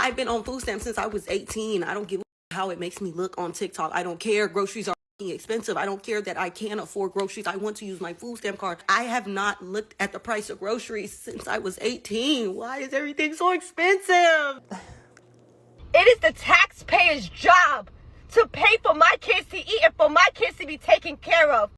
I've been on food stamps since I was 18. I don't give a how it makes me look on TikTok. I don't care. Groceries are expensive. I don't care that I can't afford groceries. I want to use my food stamp card. I have not looked at the price of groceries since I was 18. Why is everything so expensive? It is the taxpayer's job to pay for my kids to eat and for my kids to be taken care of.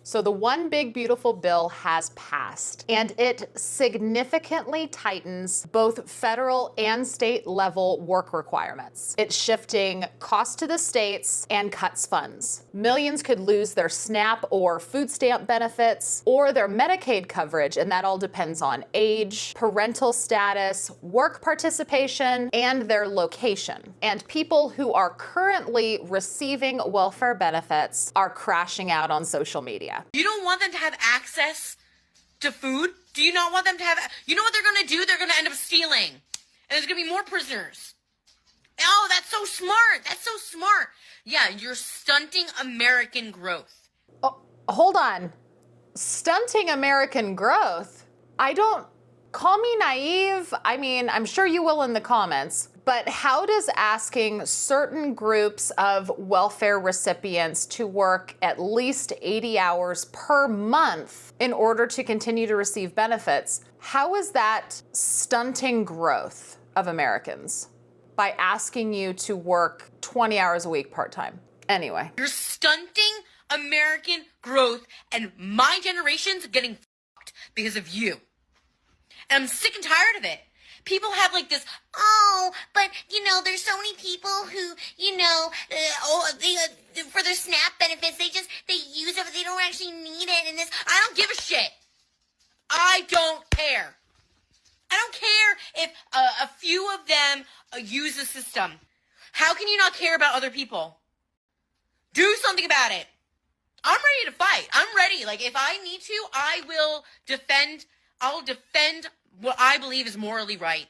So the One Big Beautiful Bill has passed, and it significantly tightens both federal and state level work requirements. It's shifting costs to the states and cuts funds. Millions could lose their SNAP or food stamp benefits or their Medicaid coverage, and that all depends on age, parental status, work participation, and their location. And people who are currently receiving welfare benefits are crashing out on social media. You don't want them to have access to food? Do you not want them to have... You know what they're going to do? They're going to end up stealing. And there's going to be more prisoners. Oh, that's so smart. That's so smart. Yeah, you're stunting American growth. Oh, hold on. Stunting American growth? Call me naive. I mean, I'm sure you will in the comments. But how does asking certain groups of welfare recipients to work at least 80 hours per month in order to continue to receive benefits, how is that stunting growth of Americans by asking you to work 20 hours a week part-time? Anyway. You're stunting American growth, and my generation's getting fucked because of you. And I'm sick and tired of it. People have like this, oh, but, you know, there's so many people who, you know, for their SNAP benefits, they use it, but they don't actually need it. And this, I don't give a shit. I don't care. I don't care if a few of them use the system. How can you not care about other people? Do something about it. I'm ready to fight. I'm ready. Like, if I need to, I'll defend what I believe is morally right.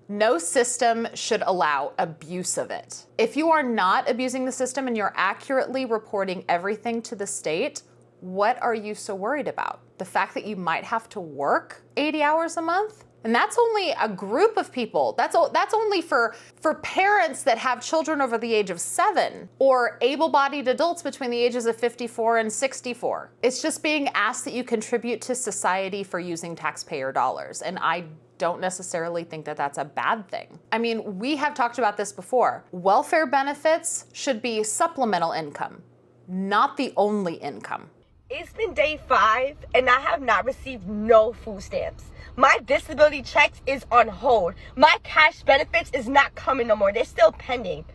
No system should allow abuse of it. If you are not abusing the system and you're accurately reporting everything to the state, what are you so worried about? The fact that you might have to work 80 hours a month? And that's only a group of people. That's only for parents that have children over the age of 7 or able-bodied adults between the ages of 54 and 64. It's just being asked that you contribute to society for using taxpayer dollars. And I don't necessarily think that that's a bad thing. I mean, we have talked about this before. Welfare benefits should be supplemental income, not the only income. It's been day 5 and I have not received no food stamps. My disability checks is on hold. My cash benefits is not coming no more. They're still pending.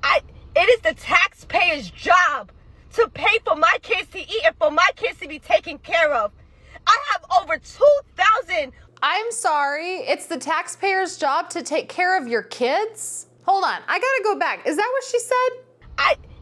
It is the taxpayer's job to pay for my kids to eat and for my kids to be taken care of. I have over 2,000. I'm sorry, it's the taxpayer's job to take care of your kids? Hold on, I gotta go back. Is that what she said?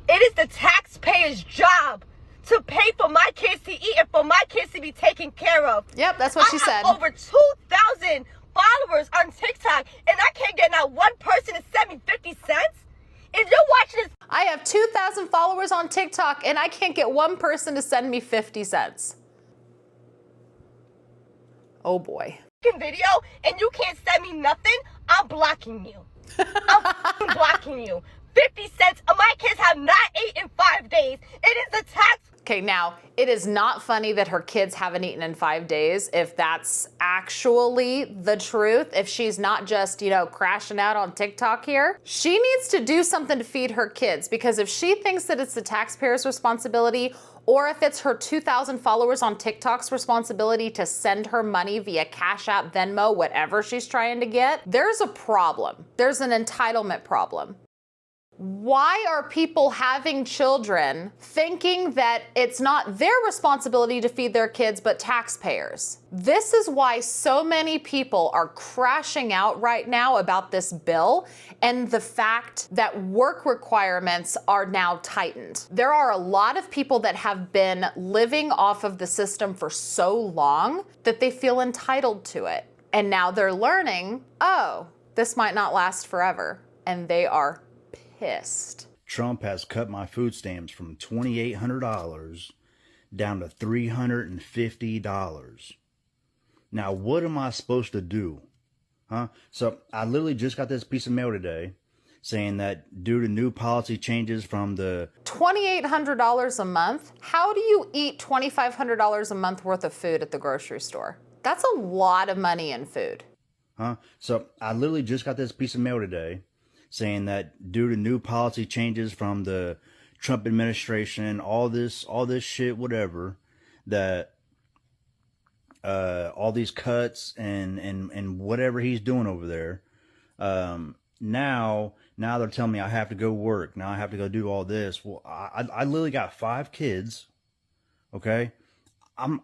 It is the taxpayer's job to pay for my kids to eat and for my kids to be taken care of. Yep, that's what she said. I have over 2,000 followers on TikTok, and I can't get not one person to send me 50 cents. If you're watching this... I have 2,000 followers on TikTok, and I can't get one person to send me 50 cents. Oh boy. ...video, and you can't send me nothing, I'm blocking you. I'm blocking you. 50 cents. My kids have not ate in 5 days. It is a tax. Okay, now, it is not funny that her kids haven't eaten in 5 days if that's actually the truth. If she's not just, you know, crashing out on TikTok here. She needs to do something to feed her kids, because if she thinks that it's the taxpayer's responsibility, or if it's her 2,000 followers on TikTok's responsibility to send her money via Cash App, Venmo, whatever she's trying to get, there's a problem. There's an entitlement problem. Why are people having children thinking that it's not their responsibility to feed their kids, but taxpayers? This is why so many people are crashing out right now about this bill and the fact that work requirements are now tightened. There are a lot of people that have been living off of the system for so long that they feel entitled to it. And now they're learning, oh, this might not last forever. And they are pissed. Trump has cut my food stamps from $2,800 down to $350. Now, what am I supposed to do? Huh? So I literally just got this piece of mail today saying that due to new policy changes from the $2,800 a month? How do you eat $2,500 a month worth of food at the grocery store? That's a lot of money in food. Huh? So I literally just got this piece of mail today saying that due to new policy changes from the Trump administration, all this shit, whatever, that all these cuts and whatever he's doing over there, now they're telling me I have to go work. Now I have to go do all this. Well, I literally got 5 kids. Okay. I'm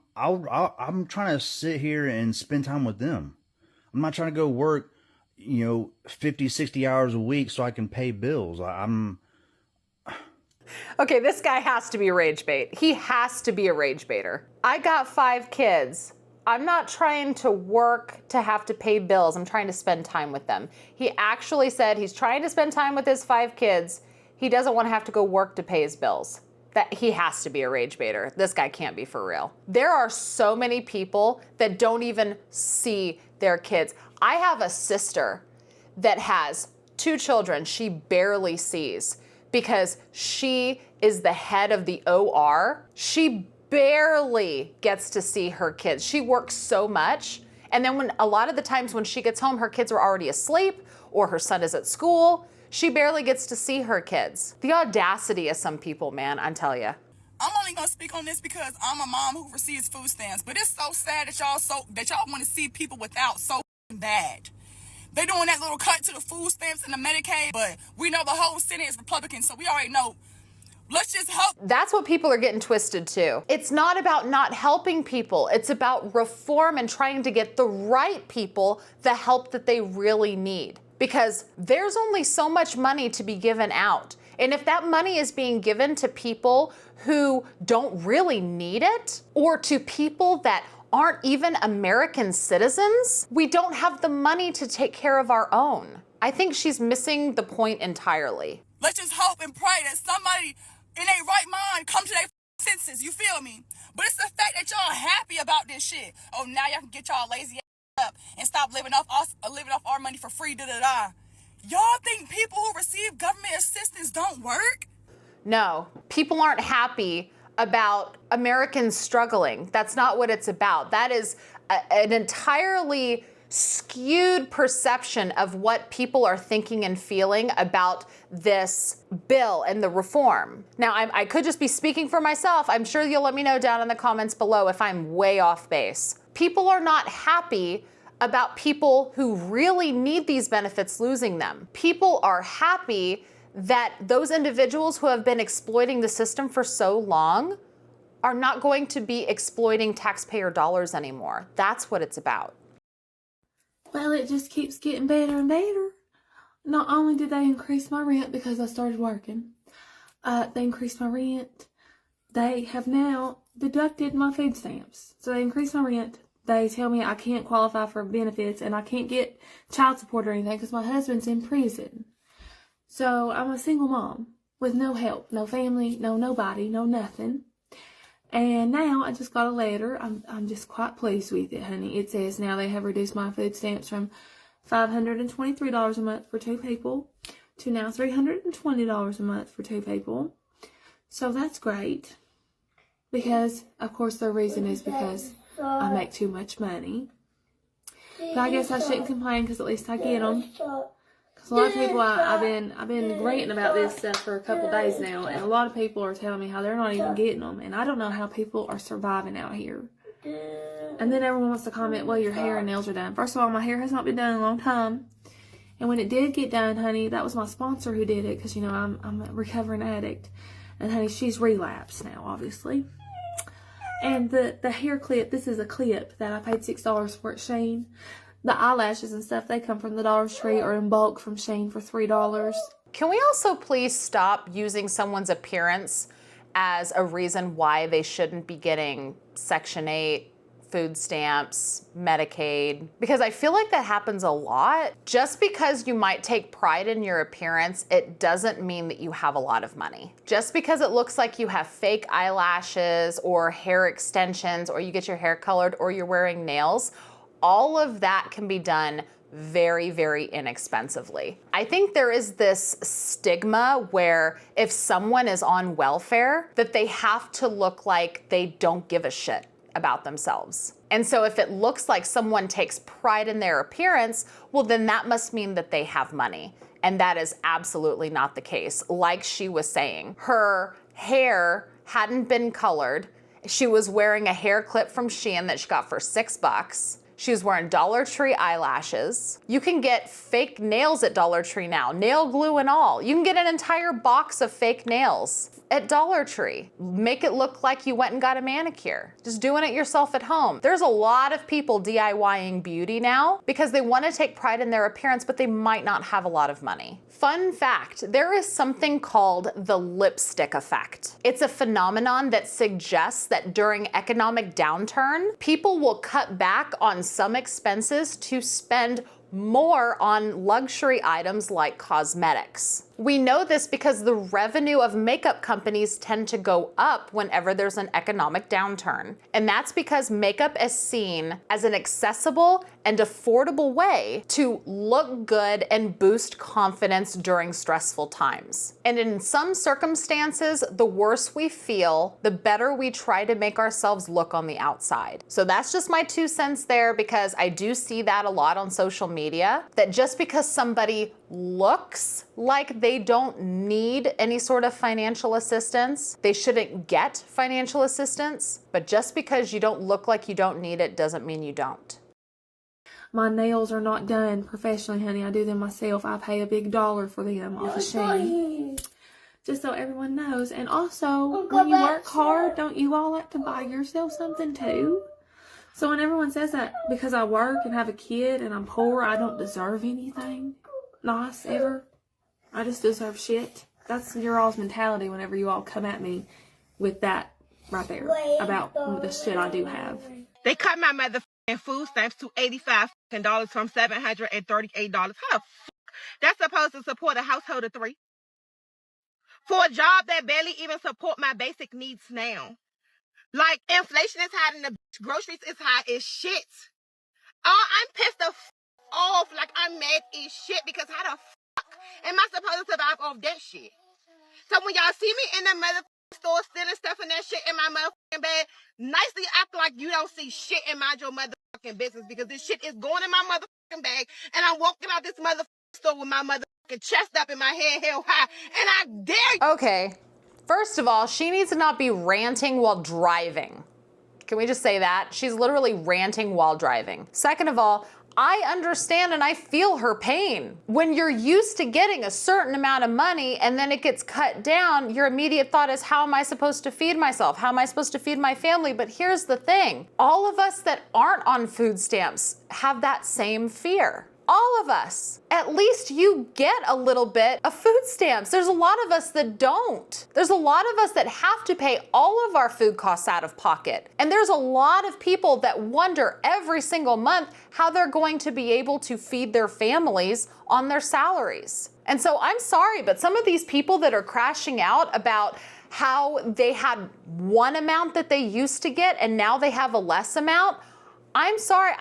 trying to sit here and spend time with them. I'm not trying to go work, 50, 60 hours a week so I can pay bills. Okay, this guy has to be a rage bait. He has to be a rage baiter. I got 5 kids. I'm not trying to work to have to pay bills. I'm trying to spend time with them. He actually said he's trying to spend time with his 5 kids. He doesn't want to have to go work to pay his bills. That he has to be a rage baiter. This guy can't be for real. There are so many people that don't even see their kids. I have a sister that has 2 children she barely sees because she is the head of the OR. She barely gets to see her kids. She works so much. And then a lot of the times when she gets home, her kids are already asleep or her son is at school. She barely gets to see her kids. The audacity of some people, man, I tell you. I'm only gonna speak on this because I'm a mom who receives food stamps, but it's so sad that y'all want to see people without so bad. They doing that little cut to the food stamps and the Medicaid, but we know the whole Senate is Republican, so we already know. Let's just help. That's what people are getting twisted too. It's not about not helping people. It's about reform and trying to get the right people the help that they really need. Because there's only so much money to be given out. And if that money is being given to people who don't really need it, or to people that aren't even American citizens, we don't have the money to take care of our own. I think she's missing the point entirely. Let's just hope and pray that somebody in their right mind come to their senses, you feel me? But it's the fact that y'all happy about this shit. Oh, now y'all can get y'all lazy up and stop living off our money for free, da-da-da. Y'all think people who receive government assistance don't work? No, people aren't happy about Americans struggling. That's not what it's about. That is an entirely skewed perception of what people are thinking and feeling about this bill and the reform. Now, I could just be speaking for myself. I'm sure you'll let me know down in the comments below if I'm way off base. People are not happy about people who really need these benefits losing them. People are happy that those individuals who have been exploiting the system for so long are not going to be exploiting taxpayer dollars anymore. That's what it's about. Well, it just keeps getting better and better. Not only did they increase my rent because I started working, they increased my rent. They have now deducted my food stamps. So they increased my rent. They tell me I can't qualify for benefits and I can't get child support or anything because my husband's in prison. So I'm a single mom with no help, no family, no nobody, no nothing. And now I just got a letter. I'm just quite pleased with it, honey. It says now they have reduced my food stamps from $523 a month for 2 people to now $320 a month for 2 people. So that's great. Because, of course, their reason is because I make too much money. But I guess I shouldn't complain because at least I get them. Because a lot of people, I've been ranting about this stuff for a couple days now, and a lot of people are telling me how they're not even getting them, and I don't know how people are surviving out here. And then everyone wants to comment, well, your hair and nails are done. First of all, my hair has not been done in a long time, and when it did get done, honey, that was my sponsor who did it, because, you know, I'm a recovering addict, and honey, she's relapsed now, obviously. And the hair clip, this is a clip that I paid $6 for at Shein. The eyelashes and stuff, they come from the Dollar Tree or in bulk from Shein for $3. Can we also please stop using someone's appearance as a reason why they shouldn't be getting Section 8, food stamps, Medicaid? Because I feel like that happens a lot. Just because you might take pride in your appearance, it doesn't mean that you have a lot of money. Just because it looks like you have fake eyelashes or hair extensions or you get your hair colored or you're wearing nails, all of that can be done very, very inexpensively. I think there is this stigma where if someone is on welfare, that they have to look like they don't give a shit about themselves. And so if it looks like someone takes pride in their appearance, well, then that must mean that they have money. And that is absolutely not the case. Like she was saying, her hair hadn't been colored. She was wearing a hair clip from Shein that she got for $6. She was wearing Dollar Tree eyelashes. You can get fake nails at Dollar Tree now, nail glue and all. You can get an entire box of fake nails at Dollar Tree. Make it look like you went and got a manicure. Just doing it yourself at home. There's a lot of people DIYing beauty now because they want to take pride in their appearance, but they might not have a lot of money. Fun fact, there is something called the lipstick effect. It's a phenomenon that suggests that during economic downturn, people will cut back on some expenses to spend more on luxury items like cosmetics. We know this because the revenue of makeup companies tend to go up whenever there's an economic downturn. And that's because makeup is seen as an accessible and affordable way to look good and boost confidence during stressful times. And in some circumstances, the worse we feel, the better we try to make ourselves look on the outside. So that's just my 2 cents there, because I do see that a lot on social media, that just because somebody looks like they don't need any sort of financial assistance, they shouldn't get financial assistance. But just because you don't look like you don't need it doesn't mean you don't. My nails are not done professionally, honey. I do them myself. I pay a big dollar for them off of Shein. Just so everyone knows. And also, when you work hard, don't you all like to buy yourself something too? So when everyone says that because I work and have a kid and I'm poor, I don't deserve anything nice ever, I just deserve shit. That's your all's mentality whenever you all come at me with that right there about the shit I do have. They cut my motherfucking food stamps to $85 from $738. How the fuck that's supposed to support a household of 3? For a job that barely even support my basic needs now. Like, inflation is high and the groceries is high as shit. Oh, I'm pissed the off. Like, I'm mad as shit because how the fuck am I supposed to survive off that shit? So when y'all see me in the motherfucking store stealing stuff and that shit in my motherfucking bag, nicely act like you don't see shit and mind your motherfucking business, because this shit is going in my motherfucking bag and I'm walking out this motherfucking store with my motherfucking chest up and my head held high, and I dare you. Okay, first of all, she needs to not be ranting while driving. Can we just say that? She's literally ranting while driving. Second of all, I understand and I feel her pain. When you're used to getting a certain amount of money and then it gets cut down, your immediate thought is, how am I supposed to feed myself? How am I supposed to feed my family? But here's the thing. All of us that aren't on food stamps have that same fear. All of us. At least you get a little bit of food stamps. There's a lot of us that don't. There's a lot of us that have to pay all of our food costs out of pocket. And there's a lot of people that wonder every single month how they're going to be able to feed their families on their salaries. And so I'm sorry, but some of these people that are crashing out about how they had one amount that they used to get and now they have a less amount, I'm sorry,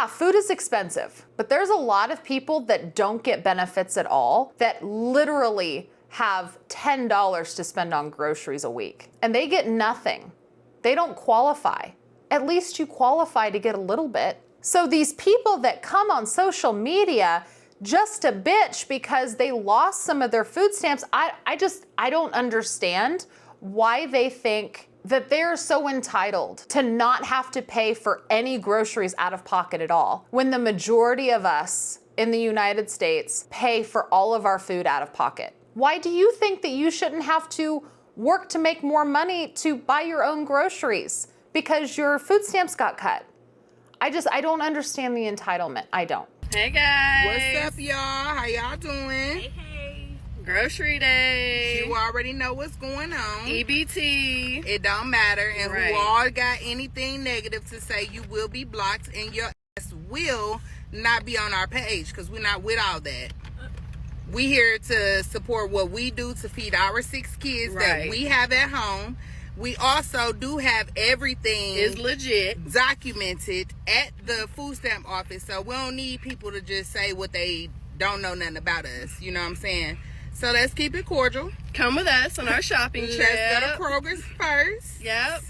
food is expensive, but there's a lot of people that don't get benefits at all that literally have $10 to spend on groceries a week and they get nothing. They don't qualify. At least you qualify to get a little bit. So these people that come on social media just to bitch because they lost some of their food stamps, I don't understand why they think that they're so entitled to not have to pay for any groceries out of pocket at all, when the majority of us in the United States pay for all of our food out of pocket. Why do you think that you shouldn't have to work to make more money to buy your own groceries because your food stamps got cut? I don't understand the entitlement. I don't. Hey guys. What's up, y'all? How y'all doing? Hey. Grocery day. You already know what's going on. EBT. It don't matter. And right. Who all got anything negative to say, you will be blocked and your ass will not be on our page, because we're not with all that. We here to support what we do to feed our 6 kids that we have at home. We also do have everything Is legit. documented at the food stamp office, so we don't need people to just say what they don't know nothing about us. You know what I'm saying? So let's keep it cordial. Come with us on our shopping trip. Let's go to Kroger's first. Yep.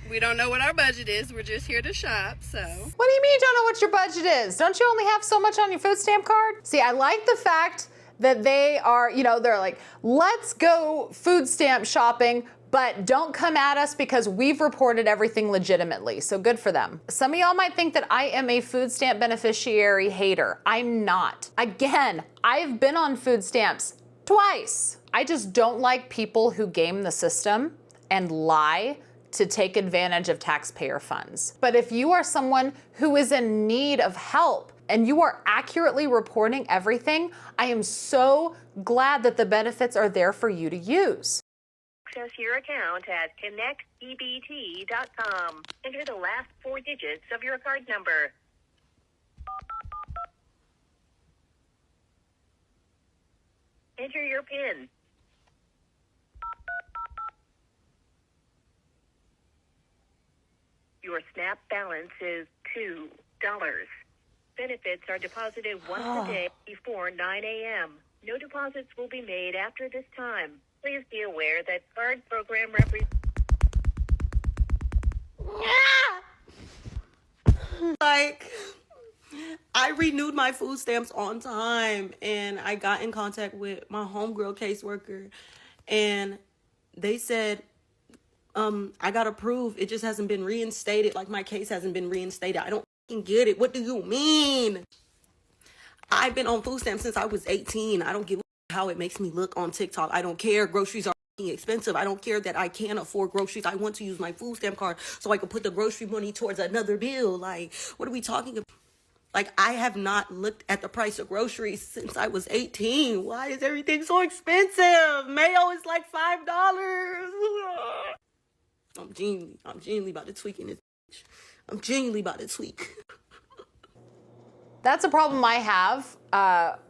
We don't know what our budget is. We're just here to shop, so. What do you mean you don't know what your budget is? Don't you only have so much on your food stamp card? See, I like the fact that they are, they're like, let's go food stamp shopping, but don't come at us because we've reported everything legitimately. So good for them. Some of y'all might think that I am a food stamp beneficiary hater. I'm not. Again, I've been on food stamps twice. I just don't like people who game the system and lie to take advantage of taxpayer funds. But if you are someone who is in need of help and you are accurately reporting everything, I am so glad that the benefits are there for you to use. Access your account at connectebt.com. Enter the last 4 digits of your card number. Enter your PIN. Your SNAP balance is $2. Benefits are deposited once a day before 9 a.m. No deposits will be made after this time. Please be aware that card program Like, I renewed my food stamps on time, and I got in contact with my homegirl caseworker, and they said, I got approved. It just hasn't been reinstated. Like, my case hasn't been reinstated. I don't fucking get it. What do you mean? I've been on food stamps since I was 18. I don't give a how it makes me look on TikTok. I don't care. Groceries are expensive. I don't care that I can't afford groceries. I want to use my food stamp card so I can put the grocery money towards another bill. Like, what are we talking about? Like, I have not looked at the price of groceries since I was 18. Why is everything so expensive? Mayo is like $5. I'm genuinely about to tweak in this bitch. I'm genuinely about to tweak. That's a problem I have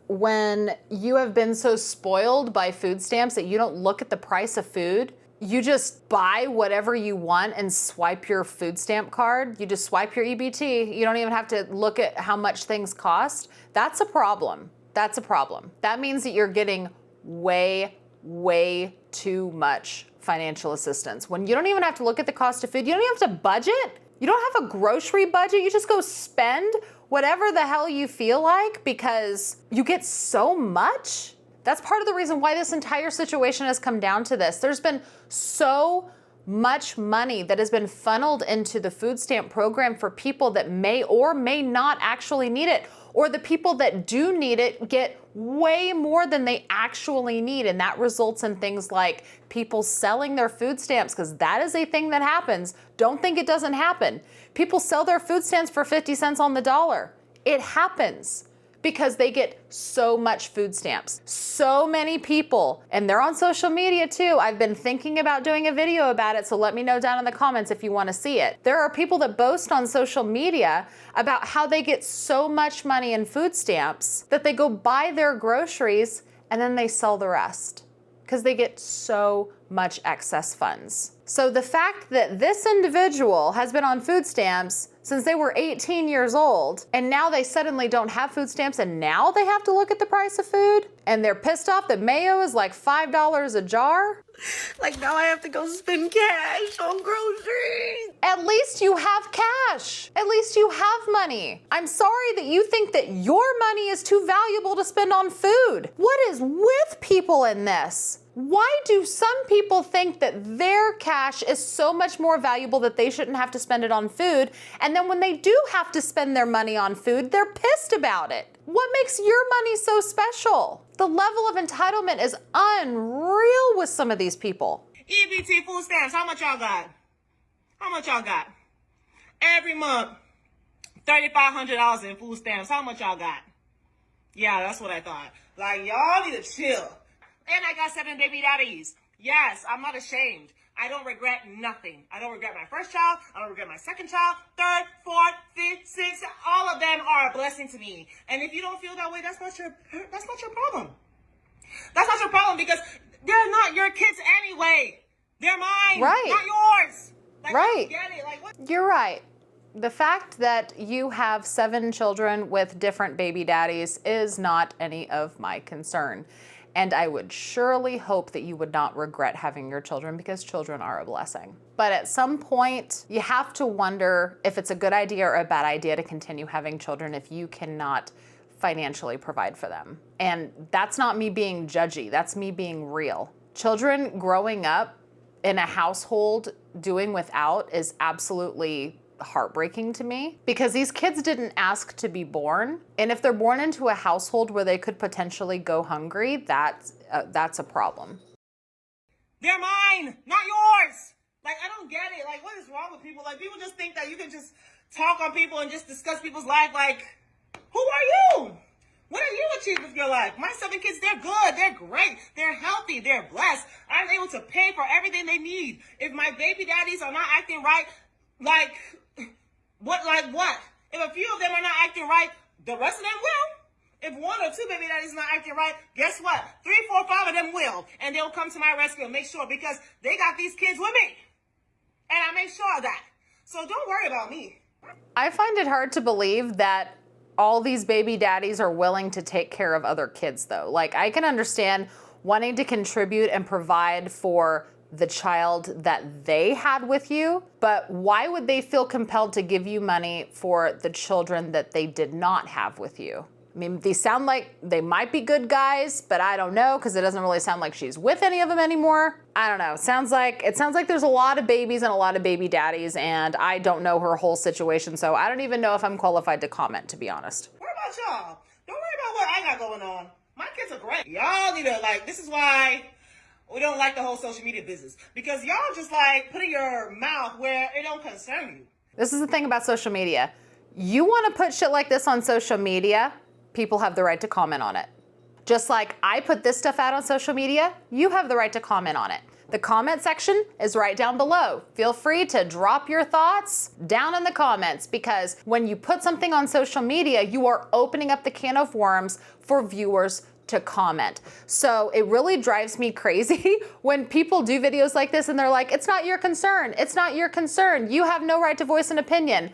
when you have been so spoiled by food stamps that you don't look at the price of food. You just buy whatever you want and swipe your food stamp card. You just swipe your EBT. You don't even have to look at how much things cost. That's a problem. That's a problem. That means that you're getting way, way too much financial assistance. When you don't even have to look at the cost of food, you don't even have to budget. You don't have a grocery budget. You just go spend whatever the hell you feel like because you get so much. That's part of the reason why this entire situation has come down to this. There's been so much money that has been funneled into the food stamp program for people that may or may not actually need it, or the people that do need it get way more than they actually need. And that results in things like people selling their food stamps, because that is a thing that happens. Don't think it doesn't happen. People sell their food stamps for 50 cents on the dollar. It happens because they get so much food stamps. So many people, and they're on social media too. I've been thinking about doing a video about it, so let me know down in the comments if you want to see it. There are people that boast on social media about how they get so much money in food stamps that they go buy their groceries and then they sell the rest because they get so much excess funds. So the fact that this individual has been on food stamps since they were 18 years old, and now they suddenly don't have food stamps, and now they have to look at the price of food, and they're pissed off that mayo is like $5 a jar. Like, now I have to go spend cash on groceries. At least you have cash. At least you have money. I'm sorry that you think that your money is too valuable to spend on food. What is with people in this? Why do some people think that their cash is so much more valuable that they shouldn't have to spend it on food? And then when they do have to spend their money on food, they're pissed about it. What makes your money so special? The level of entitlement is unreal with some of these people. EBT food stamps, how much y'all got? How much y'all got? Every month, $3,500 in food stamps. How much y'all got? Yeah, that's what I thought. Like, y'all need to chill. And I got 7 baby daddies. Yes, I'm not ashamed. I don't regret nothing. I don't regret my first child. I don't regret my second child, third, fourth, fifth, sixth. All of them are a blessing to me. And if you don't feel that way, that's not your problem. That's not your problem because they're not your kids anyway. They're mine, Right. not yours. Like, Right. I don't get it. Like, what? You're right. The fact that you have 7 children with different baby daddies is not any of my concern. And I would surely hope that you would not regret having your children, because children are a blessing. But at some point, you have to wonder if it's a good idea or a bad idea to continue having children if you cannot financially provide for them. And that's not me being judgy, that's me being real. Children growing up in a household doing without is absolutely heartbreaking to me, because these kids didn't ask to be born. And if they're born into a household where they could potentially go hungry, that's a problem. They're mine, not yours. Like, I don't get it. Like, what is wrong with people? Like, people just think that you can just talk on people and just discuss people's life. Like, who are you? What are you achieving with your life? My 7 kids, they're good. They're great. They're healthy. They're blessed. I'm able to pay for everything they need. If my baby daddies are not acting right, like what? If a few of them are not acting right, the rest of them will. If 1 or 2 baby daddies not acting right, guess what? 3, 4, 5 of them will. And they'll come to my rescue and make sure, because they got these kids with me. And I make sure of that. So don't worry about me. I find it hard to believe that all these baby daddies are willing to take care of other kids, though. Like, I can understand wanting to contribute and provide for the child that they had with you, but why would they feel compelled to give you money for the children that they did not have with you? I mean, they sound like they might be good guys, but I don't know, because it doesn't really sound like she's with any of them anymore. I don't know. It sounds like there's a lot of babies and a lot of baby daddies, and I don't know her whole situation, so I don't even know if I'm qualified to comment, to be honest. What about y'all? Don't worry about what I got going on. My kids are great. Y'all need to, like, this is why we don't like the whole social media business, because y'all just like putting your mouth where it don't concern you. This is the thing about social media. You want to put shit like this on social media, people have the right to comment on it. Just like I put this stuff out on social media, you have the right to comment on it. The comment section is right down below. Feel free to drop your thoughts down in the comments, because when you put something on social media, you are opening up the can of worms for viewers to comment. So it really drives me crazy when people do videos like this and they're like, it's not your concern. It's not your concern. You have no right to voice an opinion.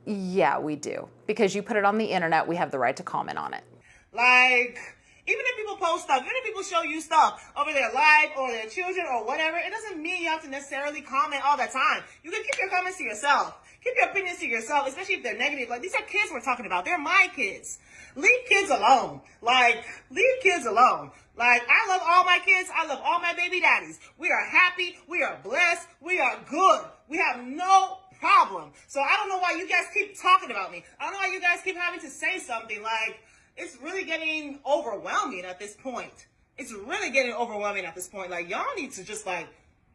Yeah, we do. Because you put it on the internet, we have the right to comment on it. Like, even if people post stuff, even if people show you stuff over their life or their children or whatever, it doesn't mean you have to necessarily comment all the time. You can keep your comments to yourself. Keep your opinions to yourself, especially if they're negative. Like, these are kids we're talking about. They're my kids. Leave kids alone. Like, leave kids alone. Like, I love all my kids. I love all my baby daddies. We are happy. We are blessed. We are good. We have no problem. So I don't know why you guys keep talking about me. I don't know why you guys keep having to say something. Like, it's really getting overwhelming at this point. It's really getting overwhelming at this point. Like, y'all need to just, like,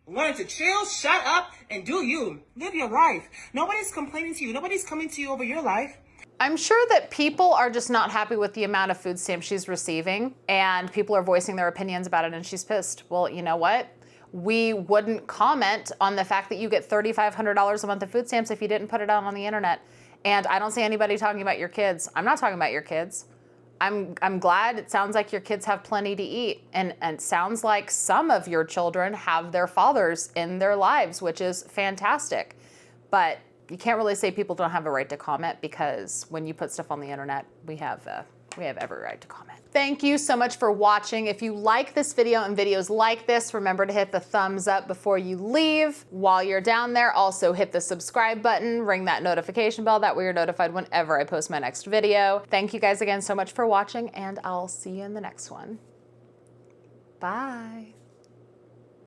learn to chill, shut up, and do you. Live your life. Nobody's complaining to you. Nobody's coming to you over your life. I'm sure that people are just not happy with the amount of food stamps she's receiving, and people are voicing their opinions about it, and she's pissed. Well, you know what? We wouldn't comment on the fact that you get $3,500 a month of food stamps if you didn't put it out on the internet. And I don't see anybody talking about your kids. I'm not talking about your kids. I'm glad it sounds like your kids have plenty to eat, and it sounds like some of your children have their fathers in their lives, which is fantastic. But you can't really say people don't have a right to comment, because when you put stuff on the internet, we have every right to comment. Thank you so much for watching. If you like this video and videos like this, remember to hit the thumbs up before you leave. While you're down there, also hit the subscribe button, ring that notification bell, that way you're notified whenever I post my next video. Thank you guys again so much for watching, and I'll see you in the next one. Bye.